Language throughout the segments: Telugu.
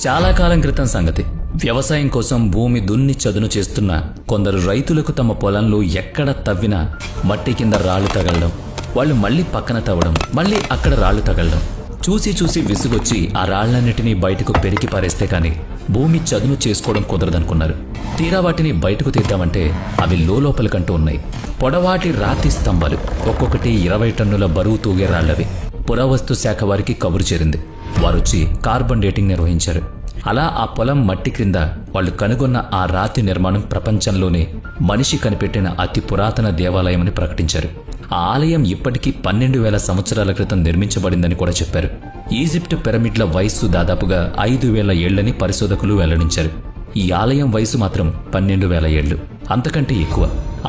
చాలా కాలం క్రితం సంగతి. వ్యవసాయం కోసం భూమి దున్ని చదును చేస్తున్న కొందరు రైతులకు తమ పొలంలో ఎక్కడ తవ్వినా మట్టి కింద రాళ్లు తగలడం, వాళ్ళు మళ్లీ పక్కన తవ్వడం, మళ్లీ అక్కడ రాళ్లు తగలడం చూసి చూసి విసుగొచ్చి ఆ రాళ్లన్నిటినీ బయటకు పెరికి పారేస్తే కానీ భూమి చదును చేసుకోవడం కుదరదనుకున్నారు. తీరా వాటిని బయటకు తీద్దామంటే అవి లోపలికంటూ ఉన్నాయి. పొడవాటి రాతి స్తంభాలు, ఒక్కొక్కటి 20 టన్నుల బరువు తూగే రాళ్లవి. పురావస్తు శాఖ వారికి కబురు చేరింది. వారొచ్చి కార్బన్ డేటింగ్ నిర్వహించారు. అలా ఆ పొలం మట్టి క్రింద వాళ్ళు కనుగొన్న ఆ రాతి నిర్మాణం ప్రపంచంలోనే మనిషి కనిపెట్టిన అతి పురాతన దేవాలయమని ప్రకటించారు. ఆ ఆలయం ఇప్పటికీ 12,000 సంవత్సరాల క్రితం నిర్మించబడిందని కూడా చెప్పారు. ఈజిప్ట్ పిరమిడ్ల వయస్సు దాదాపుగా 5,000 ఏళ్లని పరిశోధకులు వెల్లడించారు. ఈ ఆలయం వయసు మాత్రం 12,000 ఏళ్లు, అంతకంటే ఎక్కువ.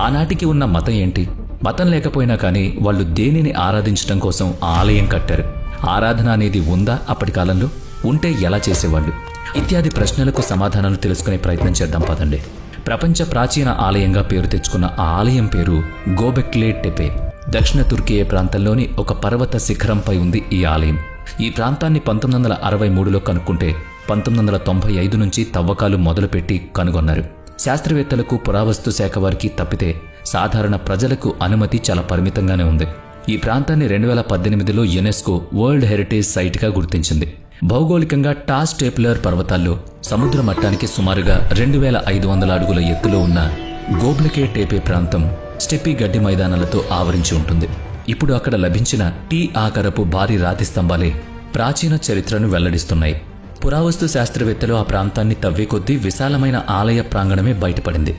ఆనాటికి ఉన్న మతం ఏంటి? మతం లేకపోయినా కానీ వాళ్ళు దేనిని ఆరాధించడం కోసం ఆ ఆలయం కట్టారు? ఆరాధన అనేది ఉందా అప్పటి కాలంలో? ఉంటే ఎలా చేసేవాళ్ళు? ఇత్యాది ప్రశ్నలకు సమాధానాలు తెలుసుకునే ప్రయత్నం చేద్దాం పదండి. ప్రపంచ ప్రాచీన ఆలయంగా పేరు తెచ్చుకున్న ఆ ఆలయం పేరు గోబెక్లే టెపే. దక్షిణ తుర్కియే ప్రాంతంలోని ఒక పర్వత శిఖరంపై ఉంది ఈ ఆలయం. ఈ ప్రాంతాన్ని 1963లో కనుక్కుంటే 1995 నుంచి తవ్వకాలు మొదలుపెట్టి కనుగొన్నారు. శాస్త్రవేత్తలకు, పురావస్తు శాఖ వారికి తప్పితే సాధారణ ప్రజలకు అనుమతి చాలా పరిమితంగానే ఉంది. ఈ ప్రాంతాన్ని 2018లో యునెస్కో వరల్డ్ హెరిటేజ్ సైట్గా గుర్తించింది. భౌగోళికంగా టాస్ టేప్లర్ పర్వతాల్లో సముద్ర మట్టానికి సుమారుగా 2,500 అడుగుల ఎత్తులో ఉన్న గోబ్లెకే టేపే ప్రాంతం స్టెప్పీ గడ్డి మైదానాలతో ఆవరించి ఉంటుంది. ఇప్పుడు అక్కడ లభించిన టీ ఆకారపు భారీ రాతి స్తంభాలే ప్రాచీన చరిత్రను వెల్లడిస్తున్నాయి. పురావస్తు శాస్త్రవేత్తలు ఆ ప్రాంతాన్ని తవ్వే కొద్దీ విశాలమైన ఆలయ ప్రాంగణమే బయటపడింది.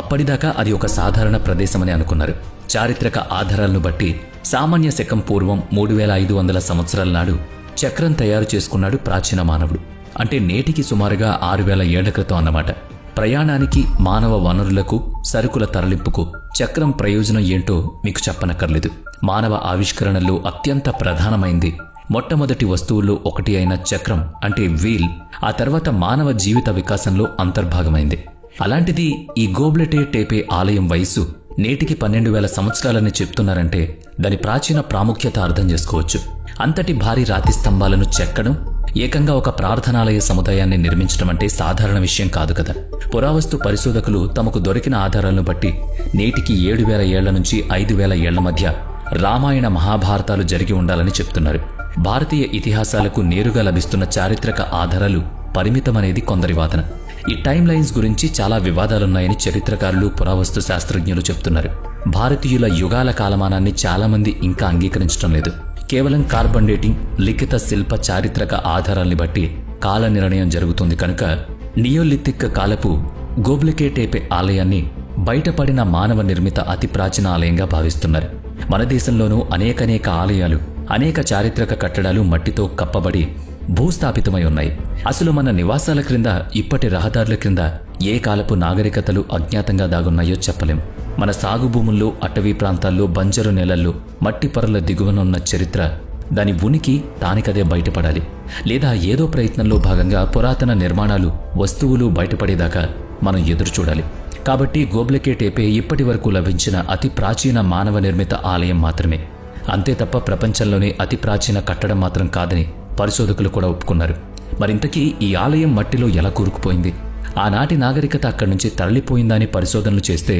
అప్పటిదాకా అది ఒక సాధారణ ప్రదేశమని అనుకున్నారు. చారిత్రక ఆధారాలను బట్టి సామాన్య శకం పూర్వం 3,500 సంవత్సరాల నాడు చక్రం తయారు చేసుకున్నాడు ప్రాచీన మానవుడు. అంటే నేటికి సుమారుగా 6,000 ఏళ్ల క్రితం అన్నమాట. ప్రయాణానికి, మానవ వనరులకు, సరుకుల తరలింపుకు చక్రం ప్రయోజనం ఏంటో మీకు చెప్పనక్కర్లేదు. మానవ ఆవిష్కరణల్లో అత్యంత ప్రధానమైంది, మొట్టమొదటి వస్తువుల్లో ఒకటి అయిన చక్రం అంటే వీల్ ఆ తర్వాత మానవ జీవిత వికాసంలో అంతర్భాగమైంది. అలాంటిది ఈ గోబ్లెకే టేపే ఆలయం వయస్సు నేటికి 12,000 సంవత్సరాలని చెప్తున్నారంటే దాని ప్రాచీన ప్రాముఖ్యత అర్థం చేసుకోవచ్చు. అంతటి భారీ రాతి స్తంభాలను చెక్కడం, ఏకంగా ఒక ప్రార్థనాలయ సముదాయాన్ని నిర్మించడం అంటే సాధారణ విషయం కాదు కదా. పురావస్తు పరిశోధకులు తమకు దొరికిన ఆధారాలను బట్టి నేటికి 7,000 ఏళ్ల నుంచి 5,000 ఏళ్ల మధ్య రామాయణ మహాభారతాలు జరిగి ఉండాలని చెప్తున్నారు. భారతీయ ఇతిహాసాలకు నేరుగా లభిస్తున్న చారిత్రక ఆధారాలు పరిమితమనేది కొందరి వాదన. ఈ టైమ్ లైన్స్ గురించి చాలా వివాదాలున్నాయని చరిత్రకారులు, పురావస్తు శాస్త్రజ్ఞులు చెప్తున్నారు. భారతీయుల యుగాల కాలమానాన్ని చాలామంది ఇంకా అంగీకరించడం లేదు. కేవలం కార్బన్ డేటింగ్, లిఖిత శిల్ప చారిత్రక ఆధారాల్ని బట్టి కాల నిర్ణయం జరుగుతుంది కనుక నియోలిథిక్ కాలపు గోబ్లెకే టేపే ఆలయాన్ని బయటపడిన మానవ నిర్మిత అతి ప్రాచీన ఆలయంగా భావిస్తున్నారు. మన దేశంలోనూ అనేక ఆలయాలు, అనేక చారిత్రక కట్టడాలు మట్టితో కప్పబడి భూస్థాపితమై ఉన్నాయి. అసలు మన నివాసాల క్రింద, ఇప్పటి రహదారుల క్రింద ఏ కాలపు నాగరికతలు అజ్ఞాతంగా దాగున్నాయో చెప్పలేం. మన సాగు భూముల్లో, అటవీ ప్రాంతాల్లో, బంజరు నేలల్లో మట్టి పొరల దిగువనున్న చరిత్ర, దాని ఉనికి తానికదే బయటపడాలి. లేదా ఏదో ప్రయత్నంలో భాగంగా పురాతన నిర్మాణాలు, వస్తువులు బయటపడేదాకా మనం ఎదురు చూడాలి. కాబట్టి గోబ్లెకే టేపే ఇప్పటి వరకు లభించిన అతి ప్రాచీన మానవ నిర్మిత ఆలయం మాత్రమే. అంతే తప్ప ప్రపంచంలోనే అతి ప్రాచీన కట్టడం మాత్రం కాదని పరిశోధకులు కూడా ఒప్పుకున్నారు. మరింతకీ ఈ ఆలయం మట్టిలో ఎలా కూరుకుపోయింది? ఆనాటి నాగరికత అక్కడి నుంచి తరలిపోయిందని పరిశోధనలు చేస్తే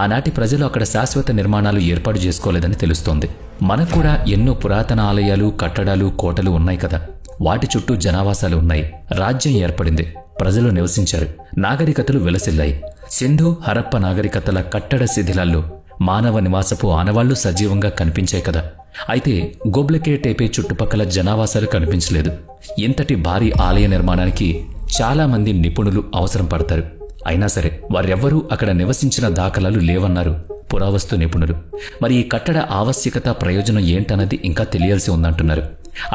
ఆనాటి ప్రజలు అక్కడ శాశ్వత నిర్మాణాలు ఏర్పాటు చేసుకోలేదని తెలుస్తోంది. మనకు కూడా ఎన్నో పురాతన ఆలయాలు, కట్టడాలు, కోటలు ఉన్నాయి కదా. వాటి చుట్టూ జనావాసాలు ఉన్నాయి. రాజ్యం ఏర్పడింది, ప్రజలు నివసించారు, నాగరికతలు విలసిల్లాయి. సింధు, హరప్ప నాగరికతల కట్టడ శిథిలాల్లో మానవ నివాసపు ఆనవాళ్లు సజీవంగా కనిపించాయి కదా. అయితే గోబ్లెకే టేపే చుట్టుపక్కల జనావాసాలు కనిపించలేదు. ఇంతటి భారీ ఆలయ నిర్మాణానికి చాలా మంది నిపుణులు అవసరం పడతారు. అయినా సరే వారెవ్వరూ అక్కడ నివసించిన దాఖలాలు లేవన్నారు పురావస్తు నిపుణులు. మరి ఈ కట్టడ ఆవశ్యకత, ప్రయోజనం ఏంటన్నది ఇంకా తెలియాల్సి ఉందంటున్నారు.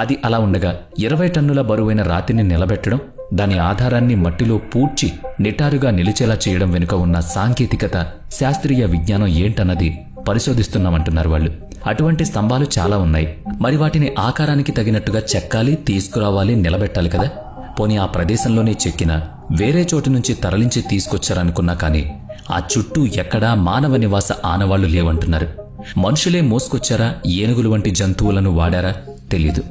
అది అలా ఉండగా 20 టన్నుల బరువైన రాతిని నిలబెట్టడం, దాని ఆధారాన్ని మట్టిలో పూడ్చి నిటారుగా నిలిచేలా చేయడం వెనుక ఉన్న సాంకేతికత, శాస్త్రీయ విజ్ఞానం ఏంటన్నది పరిశోధిస్తున్నామంటున్నారు వాళ్ళు. అటువంటి స్తంభాలు చాలా ఉన్నాయి. మరి వాటిని ఆకారానికి తగినట్టుగా చెక్కాలి, తీసుకురావాలి, నిలబెట్టాలి కదా. పోనీ ఆ ప్రదేశంలోనే చెక్కిన వేరే చోటు నుంచి తరలించి తీసుకొచ్చారనుకున్నా కానీ ఆ చుట్టూ ఎక్కడా మానవ నివాస ఆనవాళ్లు లేవంటున్నారు. మనుషులే మోసుకొచ్చారా? ఏనుగులు వంటి జంతువులను వాడారా? తెలీదు.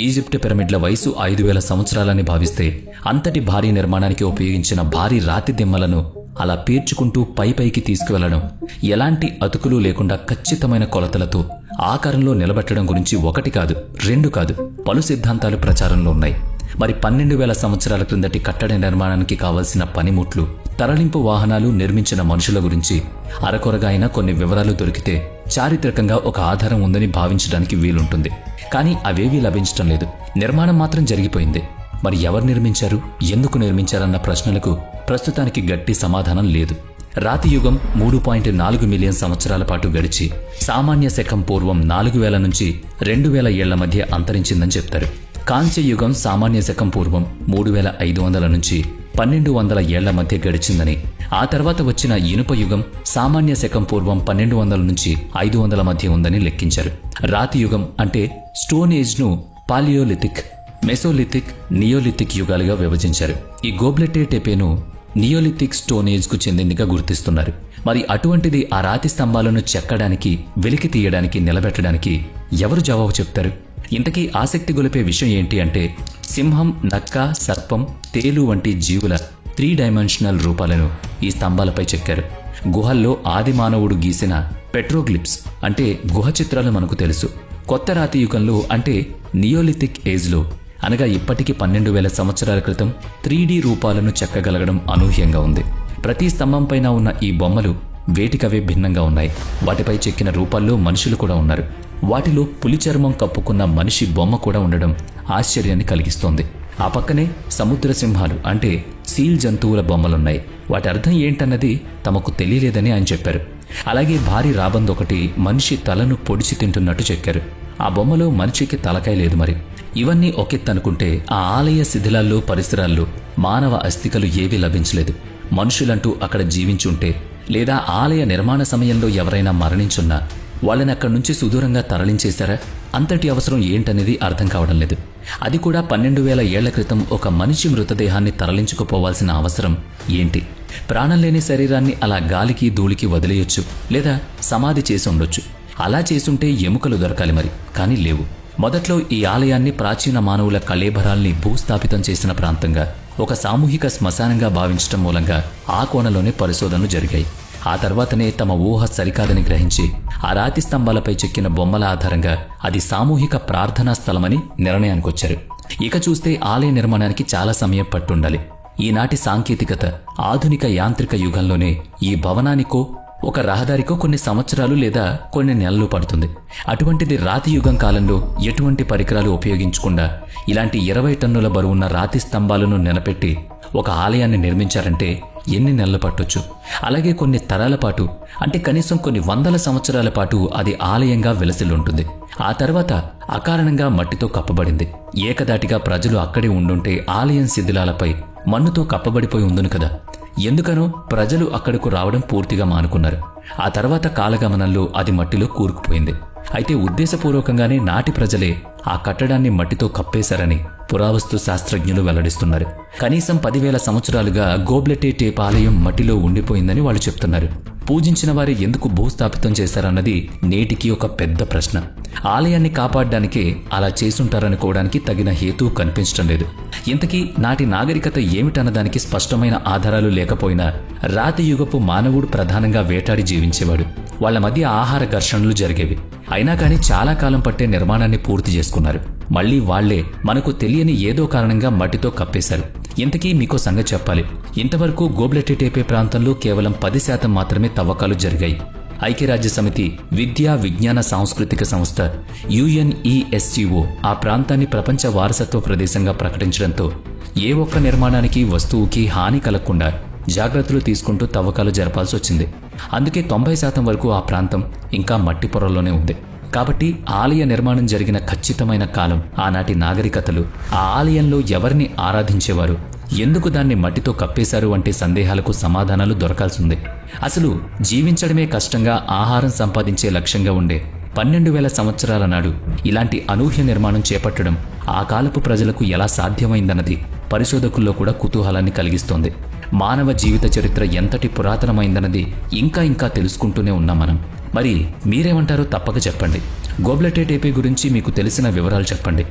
ఈజిప్ట్ పిరమిడ్ల వయసు 5000 సంవత్సరాలని భావిస్తే అంతటి భారీ నిర్మాణానికి ఉపయోగించిన భారీ రాతి దిమ్మలను అలా పేర్చుకుంటూ పైకి తీసుకువెళ్లడం, ఎలాంటి అతుకులు లేకుండా ఖచ్చితమైన కొలతలతో ఆకారంలో నిలబెట్టడం గురించి 1 కాదు 2 కాదు పలు సిద్ధాంతాలు ప్రచారంలో ఉన్నాయి. మరి 12,000 సంవత్సరాల క్రిందటి కట్టడ నిర్మాణానికి కావలసిన పనిముట్లు, తరలింపు వాహనాలు, నిర్మించిన మనుషుల గురించి అరకొరగా అయినా కొన్ని వివరాలు దొరికితే చారిత్రకంగా ఒక ఆధారం ఉందని భావించడానికి వీలుంటుంది. కానీ అవేవీ లభించటం లేదు. నిర్మాణం మాత్రం జరిగిపోయింది. మరి ఎవరు నిర్మించారు, ఎందుకు నిర్మించారన్న ప్రశ్నలకు ప్రస్తుతానికి గట్టి సమాధానం లేదు. రాతి యుగం 3.4 మిలియన్ సంవత్సరాల పాటు గడిచి సామాన్య శకం పూర్వం 4000 నుంచి 2000 ఏళ్ల మధ్య అంతరించిందని చెప్తారు. కాంస్య యుగం సామాన్య శకం పూర్వం 3500 నుంచి 1200 ఏళ్ల మధ్య గడిచిందని, ఆ తర్వాత వచ్చిన ఇనుప యుగం సామాన్య శకం పూర్వం 1200 నుంచి 500 మధ్య ఉందని లెక్కించారు. రాతి యుగం అంటే స్టోన్ ఏజ్ను పాలియోలిథిక్, మెసోలిథిక్, నియోలిథిక్ యుగాలుగా విభజించారు. ఈ గోబ్లెటే టెపేను నియోలిథిక్ స్టోన్ ఏజ్ కు చెందిందిగా గుర్తిస్తున్నారు. మరి అటువంటిది ఆ రాతి స్తంభాలను చెక్కడానికి, వెలికి తీయడానికి, నిలబెట్టడానికి ఎవరు జవాబు చెప్తారు? ఇంతకీ ఆసక్తి గొలిపే విషయం ఏంటి అంటే, సింహం, నక్క, సర్పం, తేలు వంటి జీవుల 3 డైమెన్షనల్ రూపాలను ఈ స్తంభాలపై చెక్కారు. గుహల్లో ఆది మానవుడు గీసిన పెట్రోగ్లిప్స్ అంటే గుహ చిత్రాలు మనకు తెలుసు. కొత్త రాతి యుగంలో అంటే నియోలిథిక్ ఏజ్లో, అనగా ఇప్పటికి 12,000 సంవత్సరాల క్రితం 3D రూపాలను చెక్కగలగడం అనూహ్యంగా ఉంది. ప్రతి స్తంభం పైన ఉన్న ఈ బొమ్మలు వేటికవే భిన్నంగా ఉన్నాయి. వాటిపై చెక్కిన రూపాల్లో మనుషులు కూడా ఉన్నారు. వాటిలో పులి చర్మం కప్పుకున్న మనిషి బొమ్మ కూడా ఉండడం ఆశ్చర్యాన్ని కలిగిస్తోంది. ఆ పక్కనే సముద్ర సింహాలు అంటే సీల్ జంతువుల బొమ్మలున్నాయి. వాటి అర్థం ఏంటన్నది తమకు తెలియలేదని ఆయన చెప్పారు. అలాగే భారీ రాబందొకటి మనిషి తలను పొడిచి తింటున్నట్టు చెక్కారు. ఆ బొమ్మలో మనిషికి తలకాయ లేదు. మరి ఇవన్నీ ఒకెత్తనుకుంటే ఆ ఆలయ శిథిలాల్లో, పరిసరాల్లో మానవ అస్థికలు ఏవీ లభించలేదు. మనుషులంటూ అక్కడ జీవించుంటే, లేదా ఆలయ నిర్మాణ సమయంలో ఎవరైనా మరణించున్నా వాళ్ళని అక్కడి నుంచి సుదూరంగా తరలించేశారా? అంతటి అవసరం ఏంటనేది అర్థం కావడం లేదు. అది కూడా 12,000 ఏళ్ల క్రితం ఒక మనిషి మృతదేహాన్ని తరలించుకుపోవాల్సిన అవసరం ఏంటి? ప్రాణం లేని శరీరాన్ని అలా గాలికి, ధూళికి వదిలేయొచ్చు, లేదా సమాధి చేసి ఉండొచ్చు. అలా చేసుంటే ఎముకలు దొరకాలి మరి, కానీ లేవు. మొదట్లో ఈ ఆలయాన్ని ప్రాచీన మానవుల కళేబరాల్ని భూస్థాపితం చేసిన ప్రాంతంగా, ఒక సామూహిక శ్మశానంగా భావించటం మూలంగా ఆ కోణంలోనే పరిశోధనలు జరిగాయి. ఆ తర్వాతనే తమ ఊహ సరికాదని గ్రహించి ఆ రాతి స్తంభాలపై చెక్కిన బొమ్మల ఆధారంగా అది సామూహిక ప్రార్థనా స్థలమని నిర్ణయానికొచ్చారు. ఇక చూస్తే ఆలయ నిర్మాణానికి చాలా సమయం పట్టుండాలి. ఈనాటి సాంకేతికత, ఆధునిక యాంత్రిక యుగంలోనే ఈ భవనానికో, ఒక రహదారికో కొన్ని సంవత్సరాలు లేదా కొన్ని నెలలు పడుతుంది. అటువంటిది రాతి యుగం కాలంలో ఎటువంటి పరికరాలు ఉపయోగించకుండా ఇలాంటి 20 టన్నుల బరువున్న రాతి స్తంభాలను నిలబెట్టి ఒక ఆలయాన్ని నిర్మించారంటే ఎన్ని నెలలు పట్టొచ్చు? అలాగే కొన్ని తరాల పాటు, అంటే కనీసం కొన్ని 100 సంవత్సరాల పాటు అది ఆలయంగా విలసిల్లుంటుంది. ఆ తర్వాత అకారణంగా మట్టితో కప్పబడింది. ఏకదాటిగా ప్రజలు అక్కడే ఉండుంటే ఆలయం శిథిలాలపై మన్నుతో కప్పబడిపోయి ఉందును కదా. ఎందుకనో ప్రజలు అక్కడకు రావడం పూర్తిగా మానుకున్నారు. ఆ తర్వాత కాలగమనంలో అది మట్టిలో కూరుకుపోయింది. అయితే ఉద్దేశపూర్వకంగానే నాటి ప్రజలే ఆ కట్టడాన్ని మట్టితో కప్పేశారని పురావస్తు శాస్త్రజ్ఞులు వెల్లడిస్తున్నారు. కనీసం 10,000 సంవత్సరాలుగా గోబ్లెటే టేప్ ఆలయం మట్టిలో ఉండిపోయిందని వాళ్ళు చెప్తున్నారు. పూజించిన వారి ఎందుకు భూస్థాపితం చేశారన్నది నేటికి ఒక పెద్ద ప్రశ్న. ఆలయాన్ని కాపాడడానికే అలా చేసుంటారనుకోవడానికి తగిన హేతు కనిపించడం లేదు. ఇంతకీ నాటి నాగరికత ఏమిటన్నదానికి స్పష్టమైన ఆధారాలు లేకపోయినా రాతి యుగపు మానవుడు ప్రధానంగా వేటాడి జీవించేవాడు. వాళ్ల మధ్య ఆహార ఘర్షణలు జరిగేవి. అయినా కానీ చాలా కాలం పట్టే నిర్మాణాన్ని పూర్తి చేసుకున్నారు. మళ్లీ వాళ్లే మనకు తెలియని ఏదో కారణంగా మట్టితో కప్పేశారు. ఇంతకీ మీకో సంగతి చెప్పాలి. ఇంతవరకు గోబ్లెటే టేపే ప్రాంతంలో కేవలం 10% మాత్రమే తవ్వకాలు జరిగాయి. ఐక్యరాజ్య సమితి విద్యా విజ్ఞాన సాంస్కృతిక సంస్థ UNESCO ఆ ప్రాంతాన్ని ప్రపంచ వారసత్వ ప్రదేశంగా ప్రకటించడంతో ఏ ఒక్క నిర్మాణానికి, వస్తువుకి హాని కలగకుండా జాగ్రత్తలు తీసుకుంటూ తవ్వకాలు జరపాల్సి వచ్చింది. అందుకే 90% వరకు ఆ ప్రాంతం ఇంకా మట్టి పొరల్లోనే ఉంది. కాబట్టి ఆలయ నిర్మాణం జరిగిన ఖచ్చితమైన కాలం, ఆనాటి నాగరికతలు, ఆ ఆలయంలో ఎవరిని ఆరాధించేవారు, ఎందుకు దాన్ని మట్టితో కప్పేశారు వంటి సందేహాలకు సమాధానాలు దొరకాల్సింది. అసలు జీవించడమే కష్టంగా ఆహారం సంపాదించే లక్ష్యంగా ఉండే 12,000 సంవత్సరాల నాడు ఇలాంటి అనూహ్య నిర్మాణం చేపట్టడం ఆ కాలపు ప్రజలకు ఎలా సాధ్యమైందన్నది పరిశోధకుల్లో కూడా కుతూహలాన్ని కలిగిస్తోంది. మానవ జీవిత చరిత్ర ఎంతటి పురాతనమైందన్నది ఇంకా తెలుసుకుంటూనే ఉన్నాం మనం. మరి మీరేమంటారో తప్పక చెప్పండి. గోబ్లెటెడ్ ఏపీ గురించి మీకు తెలిసిన వివరాలు చెప్పండి.